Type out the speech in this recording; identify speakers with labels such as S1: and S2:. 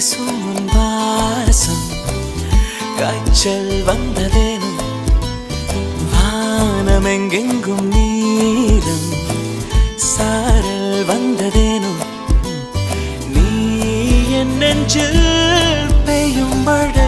S1: வீசும் உன் வாசம் காய்ச்சல் வந்ததேனும் வானமெங்கெங்கும் நீரம் சாரல் வந்ததேனும் நீ என் நெஞ்சில் பெய்யும் மழை